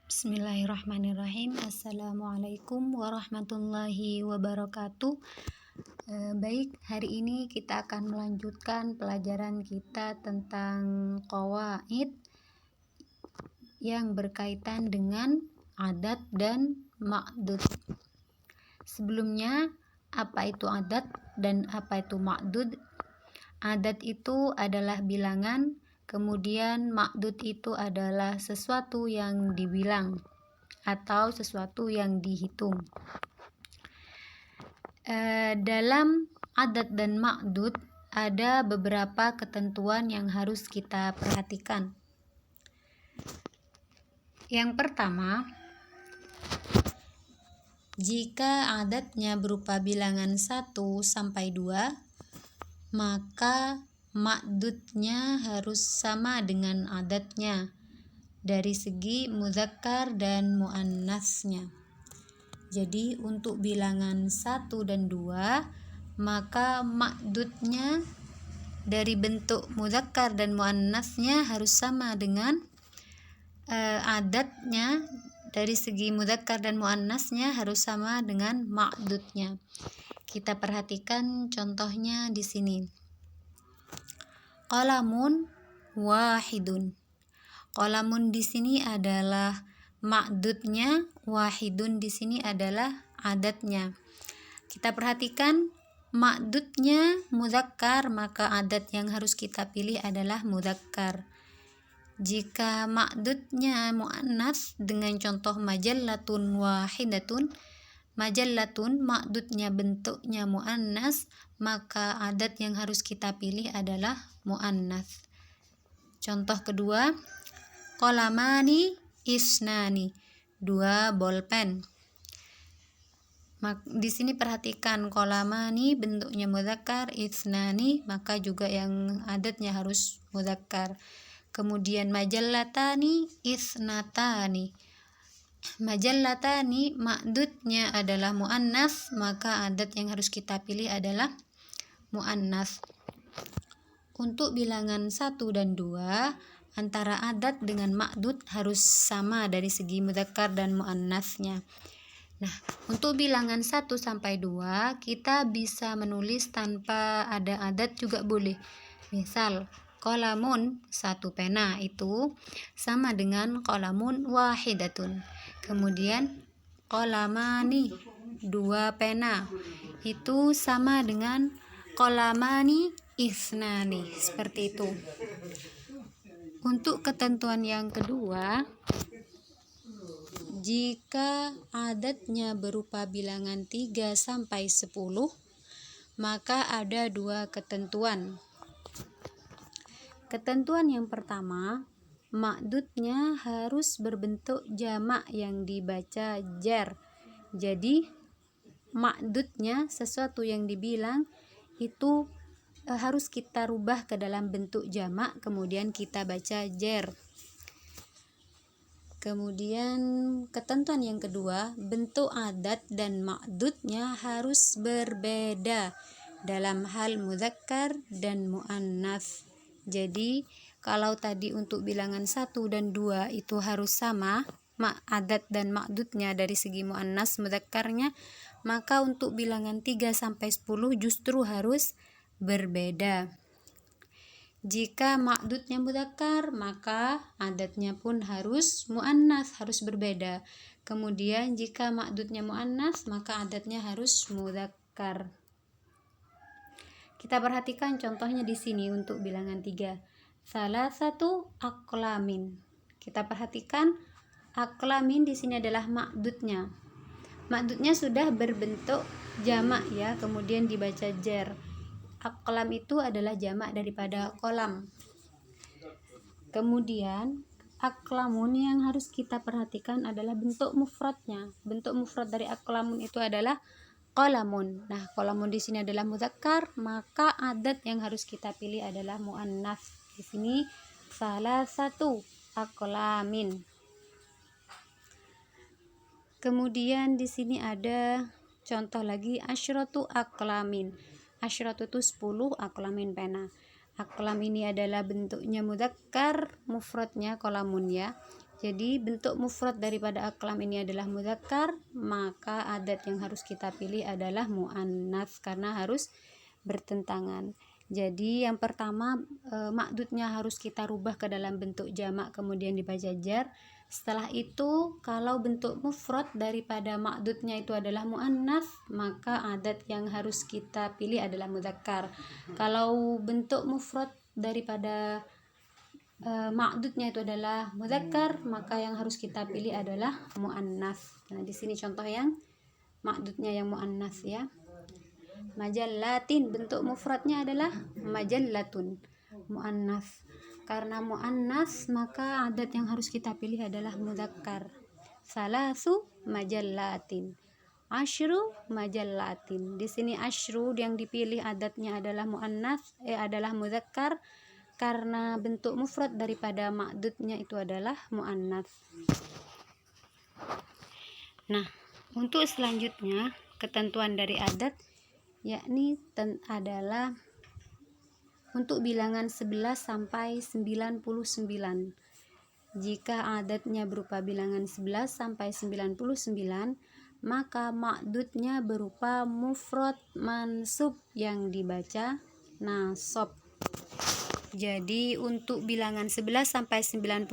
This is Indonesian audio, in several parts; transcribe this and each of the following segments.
Bismillahirrahmanirrahim. Assalamualaikum warahmatullahi wabarakatuh. Baik, hari ini kita akan melanjutkan pelajaran kita tentang qawaid yang berkaitan dengan adat dan ma'dud. Sebelumnya, apa itu adat dan apa itu ma'dud? Adat itu adalah bilangan, kemudian ma'dud itu adalah sesuatu yang dibilang atau sesuatu yang dihitung. Dalam adat dan ma'dud ada beberapa ketentuan yang harus kita perhatikan. Yang pertama, jika adatnya berupa bilangan 1 sampai 2, maka ma'dudnya harus sama dengan adatnya dari segi mudzakkar dan muannasnya. Jadi untuk bilangan 1 dan 2, maka ma'dudnya dari bentuk mudzakkar dan muannasnya harus sama dengan adatnya dari segi mudzakkar dan muannasnya harus sama dengan ma'dudnya. Kita perhatikan contohnya di sini. Qalamun wahidun. Qalamun di sini adalah ma'dudnya, wahidun di sini adalah adatnya. Kita perhatikan ma'dudnya mudzakkar, maka adat yang harus kita pilih adalah mudzakkar. Jika ma'dudnya muannats dengan contoh majallatun wahidatun, majallatun ma'dudnya bentuknya muannas, maka adat yang harus kita pilih adalah muannas. Contoh kedua, qalamani isnani, 2 bolpen. Di sini perhatikan qalamani bentuknya mudzakkar, isnani maka juga yang adatnya harus mudzakkar. Kemudian majallatani isnatani. Majallatani ma'dudnya adalah muannas, maka adat yang harus kita pilih adalah muannas. Untuk bilangan 1 dan 2, antara adat dengan ma'dud harus sama dari segi mudzakkar dan muannasnya. Nah, untuk bilangan 1 sampai 2, kita bisa menulis tanpa ada adat juga boleh. Misal, qalamun 1 pena itu sama dengan qalamun wahidatun. Kemudian qalamani 2 pena itu sama dengan qalamani isnani, seperti itu. Untuk ketentuan yang kedua, jika adatnya berupa bilangan 3 sampai 10, maka ada 2 ketentuan. Ketentuan yang pertama, ma'dudnya harus berbentuk jamak yang dibaca jar. Jadi ma'dudnya, sesuatu yang dibilang itu harus kita rubah ke dalam bentuk jamak, kemudian kita baca jar. Kemudian ketentuan yang kedua, bentuk adat dan ma'dudnya harus berbeda dalam hal mudzakkar dan muannats. Jadi kalau tadi untuk bilangan 1 dan 2 itu harus sama adat dan ma'dudnya dari segi muannas mudzakkarnya, maka untuk bilangan 3 sampai 10 justru harus berbeda. Jika ma'dudnya mudzakkar, maka adatnya pun harus muannas, harus berbeda. Kemudian jika ma'dudnya muannas, maka adatnya harus mudzakkar. Kita perhatikan contohnya di sini untuk bilangan 3. Salah satu aqlamin. Kita perhatikan aqlamin di sini adalah ma'dudnya. Ma'dudnya sudah berbentuk jamak ya, kemudian dibaca jar. Aqlam itu adalah jamak daripada kolam. Kemudian aqlamun yang harus kita perhatikan adalah bentuk mufradnya. Bentuk mufrad dari aqlamun itu adalah qalamun. Nah, qalamun di sini adalah mudzakkar, maka adat yang harus kita pilih adalah muannats. Di sini salah satu aqlamin. Kemudian di sini ada contoh lagi asyratu aqlamin. Asyratu itu 10, aqlamin pena. Aqlam ini adalah bentuknya mudzakkar, mufradnya qalamun ya. Jadi bentuk mufrad daripada aklam ini adalah mudzakkar, maka adat yang harus kita pilih adalah muannats karena harus bertentangan. Jadi yang pertama makdudnya harus kita rubah ke dalam bentuk jamak kemudian dibaca jar. Setelah itu kalau bentuk mufrad daripada makdudnya itu adalah muannats, maka adat yang harus kita pilih adalah mudzakkar. Kalau bentuk mufrad daripada makdudnya itu adalah mudzakkar, maka yang harus kita pilih adalah muannats. Nah, di sini contoh yang makdudnya yang muannats ya. Majallatin, bentuk mufradnya adalah majallatun, muannats. Karena muannats maka adat yang harus kita pilih adalah mudzakkar. Salasu majallatin, asyru majallatin. Di sini asyru yang dipilih adatnya adalah muannats, adalah mudzakkar karena bentuk mufrad daripada makdudnya itu adalah muannats. Nah, untuk selanjutnya ketentuan dari adat yakni adalah untuk bilangan 11 sampai 99. Jika adatnya berupa bilangan 11 sampai 99, maka makdudnya berupa mufrad mansub yang dibaca nasab. Jadi untuk bilangan 11 sampai 99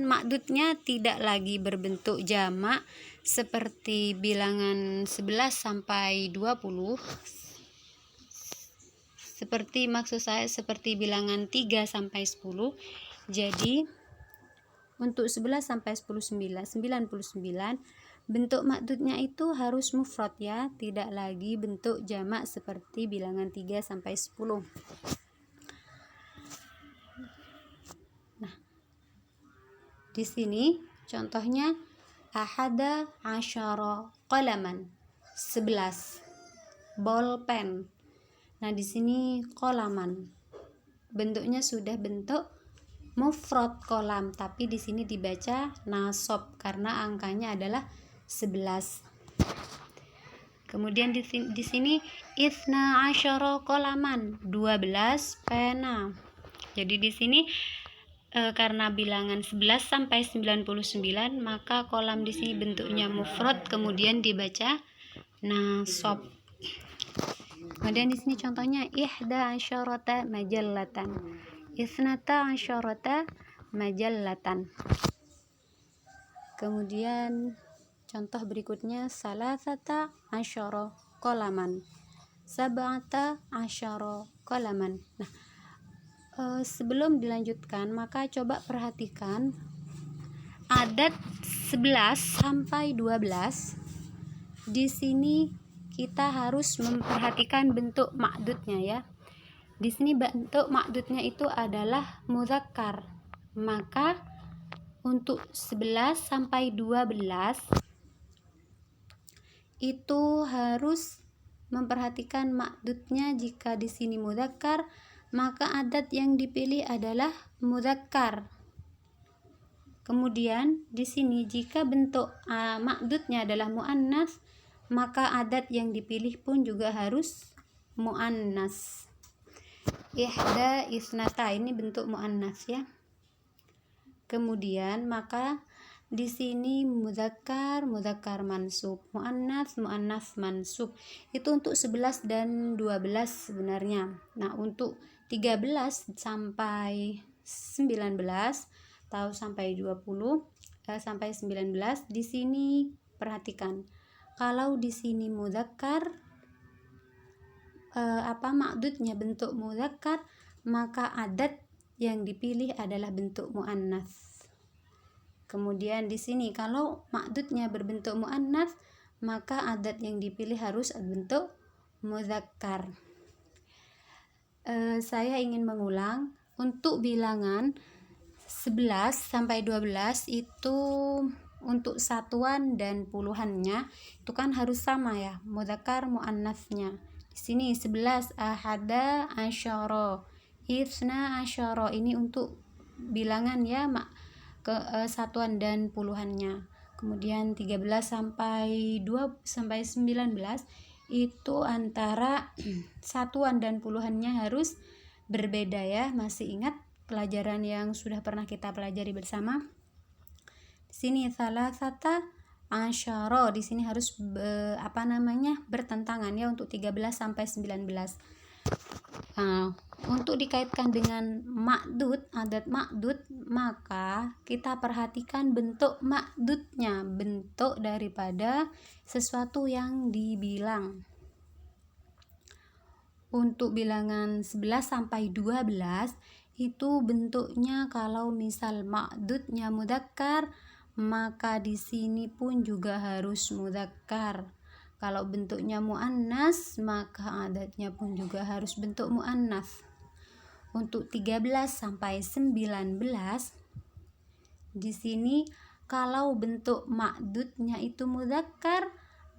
makdudnya tidak lagi berbentuk jamak seperti bilangan 11 sampai 20. Seperti bilangan 3 sampai 10. Jadi untuk 11 sampai 99 bentuk makdudnya itu harus mufrad ya, tidak lagi bentuk jamak seperti bilangan 3 sampai 10. Nah, di sini contohnya ahada asyara qalaman, 11 bolpen. Nah, di sini qalaman bentuknya sudah bentuk mufrad kolam, tapi di sini dibaca nasab karena angkanya adalah 11. Kemudian di sini itsna asyara qalaman, 12 pena. Jadi di sini karena bilangan 11 sampai 99 maka kolam di sini bentuknya mufrad kemudian dibaca nasab. Kemudian di sini contohnya ihda asyarata majallatan, isnata asyarata majallatan. Kemudian contoh berikutnya salasata asyara qalaman, sab'ata asyara qalaman. Nah, sebelum dilanjutkan maka coba perhatikan adat 11 sampai 12. Di sini kita harus memperhatikan bentuk makdudnya ya. Di sini bentuk makdudnya itu adalah mudzakkar. Maka untuk 11 sampai 12 itu harus memperhatikan makdudnya. Jika di sini mudzakkar, maka adat yang dipilih adalah mudzakkar. Kemudian di sini jika bentuk makdudnya adalah muannats, maka adat yang dipilih pun juga harus muannats. Ihda isnata ini bentuk muannats ya. Kemudian maka di sini mudzakkar mansub, muannats mansub. Itu untuk 11 dan 12 sebenarnya. Nah, untuk 13 sampai 19 atau sampai 20 sampai 19 di sini perhatikan. Kalau di sini mudzakkar makdudnya bentuk mudzakkar, maka adat yang dipilih adalah bentuk muannats. Kemudian di sini kalau makdudnya berbentuk muannats, maka adat yang dipilih harus bentuk mudzakkar. Saya ingin mengulang untuk bilangan 11 sampai 12 itu untuk satuan dan puluhannya itu kan harus sama ya, mudzakkar muannatsnya. Di sini 11 ahada asyara, itsna asyara ini untuk bilangan ya satuan dan puluhannya. Kemudian 13 sampai 19 itu antara satuan dan puluhannya harus berbeda ya. Masih ingat pelajaran yang sudah pernah kita pelajari bersama? Di sini salasata asyara, di sini harus bertentangan ya untuk 13 sampai 19. Nah, untuk dikaitkan dengan ma'dud, adat ma'dud, maka kita perhatikan bentuk ma'dudnya, bentuk daripada sesuatu yang dibilang. Untuk bilangan 11 sampai 12 itu bentuknya kalau misal ma'dudnya mudzakkar, maka di sini pun juga harus mudzakkar. Kalau bentuknya muannas, maka adatnya pun juga harus bentuk muannas. Untuk 13 sampai 19 di sini kalau bentuk ma'dudnya itu mudzakkar,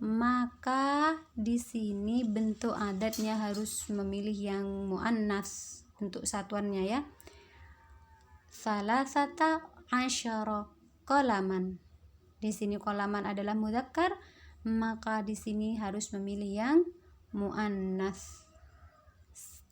maka di sini bentuk adatnya harus memilih yang muannas untuk satuannya ya. Salasata asyara qalaman. Di sini qalaman adalah mudzakkar, maka di sini harus memilih yang muannas.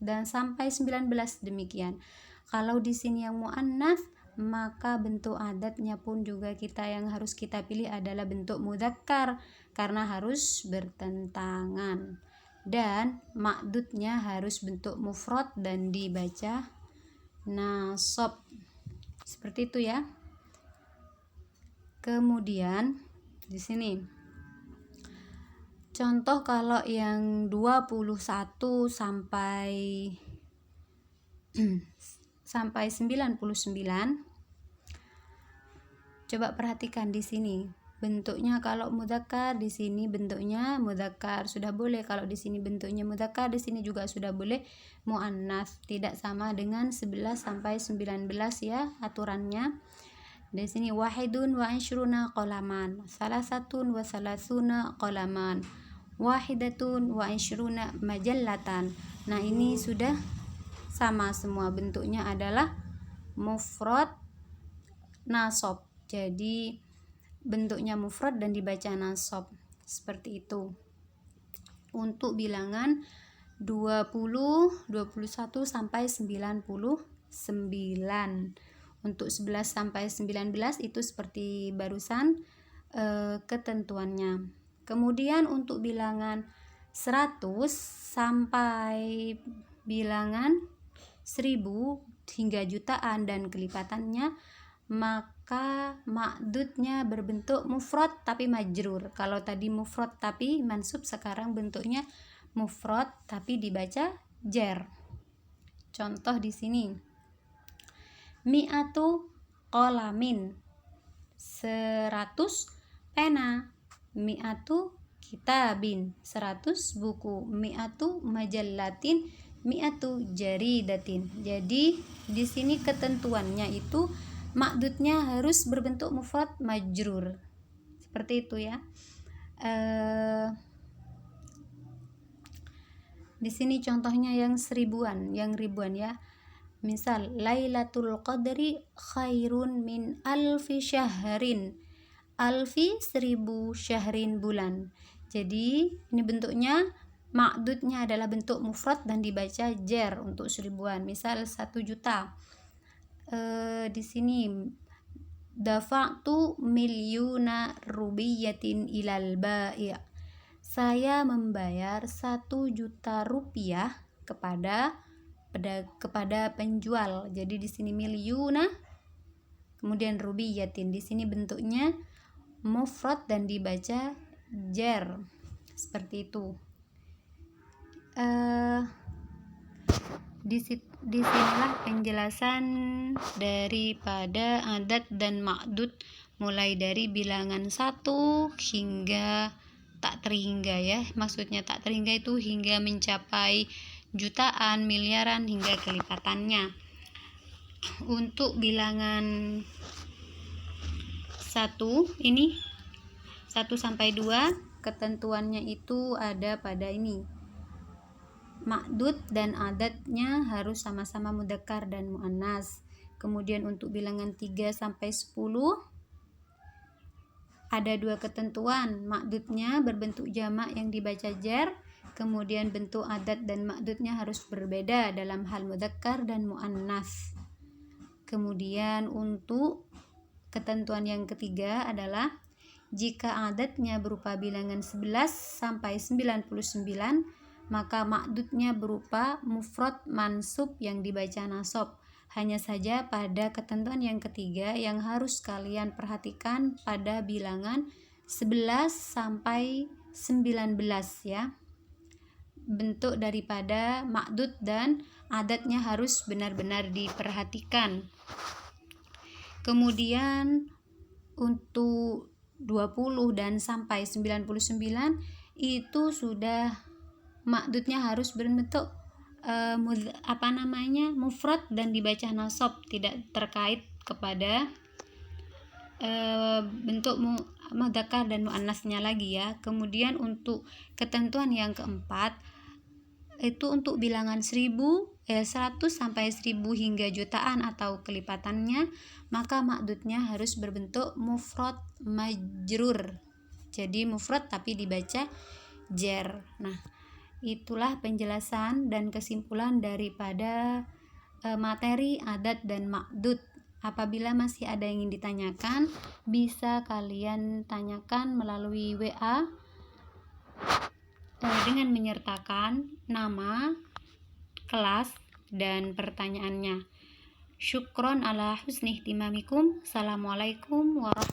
Dan sampai 19 demikian. Kalau di sini yang muannas, maka bentuk adatnya pun juga yang harus kita pilih adalah bentuk mudzakkar karena harus bertentangan. Dan ma'dudnya harus bentuk mufrad dan dibaca nasab. Seperti itu ya. Kemudian di sini contoh kalau yang 21 sampai 99, coba perhatikan di sini. Bentuknya kalau mudzakkar, di sini bentuknya mudzakkar sudah boleh. Kalau di sini bentuknya mudzakkar, di sini juga sudah boleh muannas. Tidak sama dengan 11 sampai 19 ya aturannya. Di sini wahidun wa ishruna qalaman, salasatun wa salasuna qalaman, wahidatun wa ishruna majallatan. Nah, ini sudah sama semua, bentuknya adalah mufrad nasab. Jadi bentuknya mufrad dan dibaca nasab. Seperti itu. Untuk bilangan 20, 21 sampai 99. Untuk 11 sampai 19 itu seperti barusan ketentuannya. Kemudian untuk bilangan 100 sampai bilangan 1000 hingga jutaan dan kelipatannya, maka ma'dudnya berbentuk mufrad tapi majrur. Kalau tadi mufrad tapi mansub, sekarang bentuknya mufrad tapi dibaca jar. Contoh di sini. Mi'atu qalamin, 100 pena. Mi'atu kitabin, 100 buku. Mi'atu majallatin, mi'atu jaridatin. Jadi di sini ketentuannya itu ma'dudnya harus berbentuk mufrad majrur. Seperti itu ya. Di sini contohnya yang seribuan, yang ribuan ya. Misal Lailatul Qadri khairun min alfi syahrin. Alfi 1000, syahrin bulan. Jadi ini bentuknya ma'dudnya adalah bentuk mufrad dan dibaca jar untuk seribuan. Misal 1 juta. Di sini dafa'tu milyuna rubiyatin ilal bai'. Saya membayar 1 juta rupiah kepada penjual. Jadi di sini milyuna, kemudian rubiyatin. Di sini bentuknya mufrad dan dibaca jar. Seperti itu. Disinilah penjelasan daripada adat dan ma'dud mulai dari bilangan 1 hingga tak terhingga ya. Maksudnya tak terhingga itu hingga mencapai jutaan, miliaran hingga kelipatannya. Untuk bilangan 1 ini 1 sampai 2 ketentuannya itu ada pada ini. Ma'dud dan adatnya harus sama-sama mudzakkar dan muannas. Kemudian untuk bilangan 3 sampai 10 ada 2 ketentuan. Ma'dudnya berbentuk jamak yang dibaca jar. Kemudian bentuk adat dan ma'dudnya harus berbeda dalam hal mudzakkar dan muannas. Kemudian untuk ketentuan yang ketiga adalah jika adatnya berupa bilangan 11 sampai 99, maka ma'dudnya berupa mufrad mansub yang dibaca nasab. Hanya saja pada ketentuan yang ketiga yang harus kalian perhatikan pada bilangan 11 sampai 19 ya. Bentuk daripada ma'dud dan adatnya harus benar-benar diperhatikan. Kemudian untuk 20 dan sampai 99 itu sudah ma'dudnya harus berbentuk mufrad dan dibaca nasab, tidak terkait kepada bentuk mudzakkar dan muannasnya lagi ya. Kemudian untuk ketentuan yang keempat itu untuk bilangan 100 sampai 1000 hingga jutaan atau kelipatannya, maka ma'dudnya harus berbentuk mufrad majrur. Jadi mufrad tapi dibaca jer. Nah, itulah penjelasan dan kesimpulan daripada materi adat dan ma'dud. Apabila masih ada yang ingin ditanyakan, bisa kalian tanyakan melalui WA dengan menyertakan nama, kelas, dan pertanyaannya. Syukron ala husni ihtimamikum. Assalamualaikum warahmatullahi wabarakatuh.